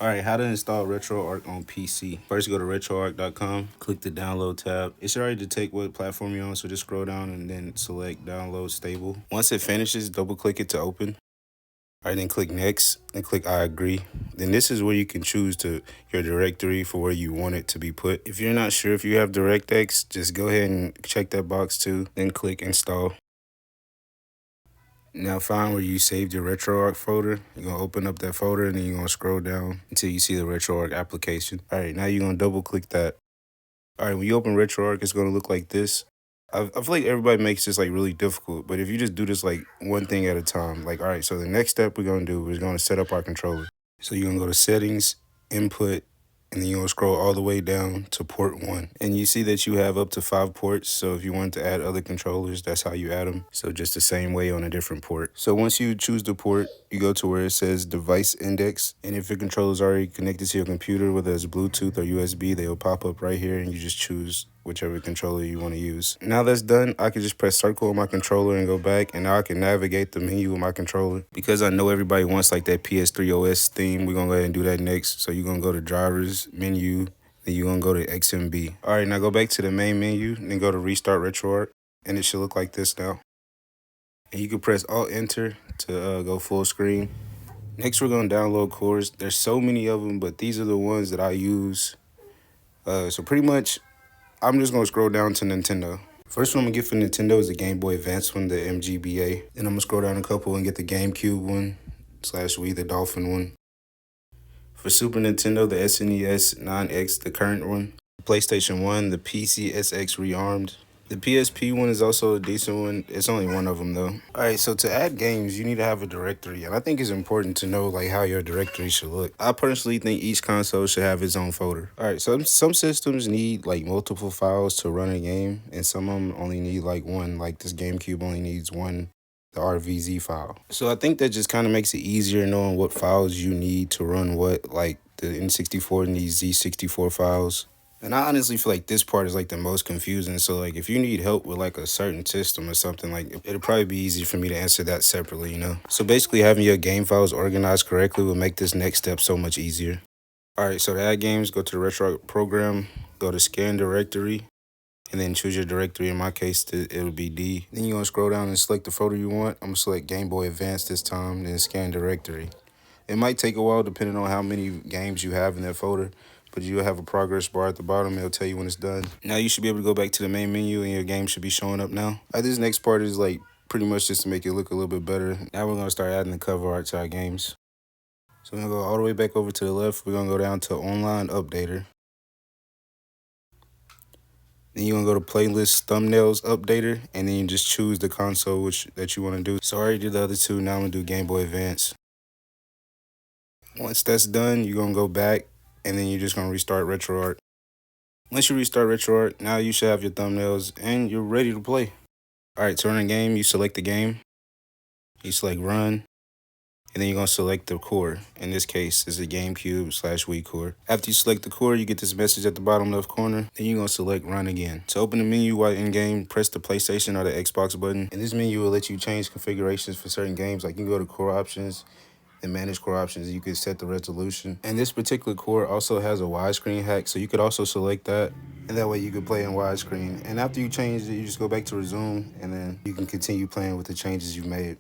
Alright, how to install RetroArch on PC. First, go to RetroArch.com, click the download tab. It should already detect what platform you're on, so just scroll down and then select download stable. Once it finishes, double click it to open. Alright, then click next, then click I agree. Then this is where you can choose your directory for where you want it to be put. If you're not sure if you have DirectX, just go ahead and check that box too, then click install. Now find where you saved your RetroArch folder. You're going to open up that folder and then you're going to scroll down until you see the RetroArch application. All right, now you're going to double click that. All right, when you open RetroArch, it's going to look like this. I feel like everybody makes this like really difficult, but if you just do this like one thing at a time, like, all right, so the next step we're going to do is going to set up our controller. So you're going to go to settings, input, and then you're going to scroll all the way down to port 1. And you see that you have up to 5 ports, so if you want to add other controllers, that's how you add them. So just the same way on a different port. So once you choose the port, you go to where it says device index, and if your controller is already connected to your computer, whether it's Bluetooth or USB, they will pop up right here, and you just choose whichever controller you want to use. Now that's done, I can just press circle on my controller and go back, and now I can navigate the menu with my controller. Because I know everybody wants like that PS3 OS theme, we're going to go ahead and do that next. So you're going to go to drivers, menu, then you're going to go to XMB. All right, now go back to the main menu, then go to restart RetroArch, and it should look like this now. And you can press Alt-Enter to go full screen. Next, we're going to download cores. There's so many of them, but these are the ones that I use. So pretty much, I'm just going to scroll down to Nintendo. First one I'm going to get for Nintendo is the Game Boy Advance one, the MGBA. Then I'm going to scroll down a couple and get the GameCube one, /Wii, the Dolphin one. For Super Nintendo, the SNES 9X, the current one. PlayStation 1, the PCSX Rearmed. The PSP one is also a decent one. It's only one of them though. Alright, so to add games, you need to have a directory. And I think it's important to know like how your directory should look. I personally think each console should have its own folder. Alright, so some systems need like multiple files to run a game. And some of them only need like one. Like this GameCube only needs one, the RVZ file. So I think that just kind of makes it easier knowing what files you need to run what. Like the N64 needs Z64 files. And I honestly feel like this part is like the most confusing. So like if you need help with like a certain system or something, like it'll probably be easy for me to answer that separately, you know? So basically having your game files organized correctly will make this next step so much easier. All right, so to add games, go to the RetroArch program, go to scan directory, and then choose your directory. In my case, it'll be D. Then you're gonna scroll down and select the folder you want. I'm gonna select Game Boy Advance this time, then scan directory. It might take a while depending on how many games you have in that folder, but you'll have a progress bar at the bottom. It'll tell you when it's done. Now you should be able to go back to the main menu and your game should be showing up now. This next part is like pretty much just to make it look a little bit better. Now we're gonna start adding the cover art to our games. So we're gonna go all the way back over to the left. We're gonna go down to Online Updater. Then you're gonna go to Playlist Thumbnails Updater, and then you just choose the console that you want to do. So I already did the other two. Now I'm gonna do Game Boy Advance. Once that's done, you're gonna go back, and then you're just gonna restart RetroArch. Once you restart RetroArch, now you should have your thumbnails, and you're ready to play. All right, to run a game, you select the game. You select Run. And then you're going to select the core. In this case, it's a GameCube /Wii core. After you select the core, you get this message at the bottom left corner. Then you're going to select Run again. To open the menu while in game, press the PlayStation or the Xbox button. And this menu will let you change configurations for certain games. Like you can go to core options and manage core options. You can set the resolution. And this particular core also has a widescreen hack. So you could also select that. And that way you can play in widescreen. And after you change it, you just go back to resume. And then you can continue playing with the changes you've made.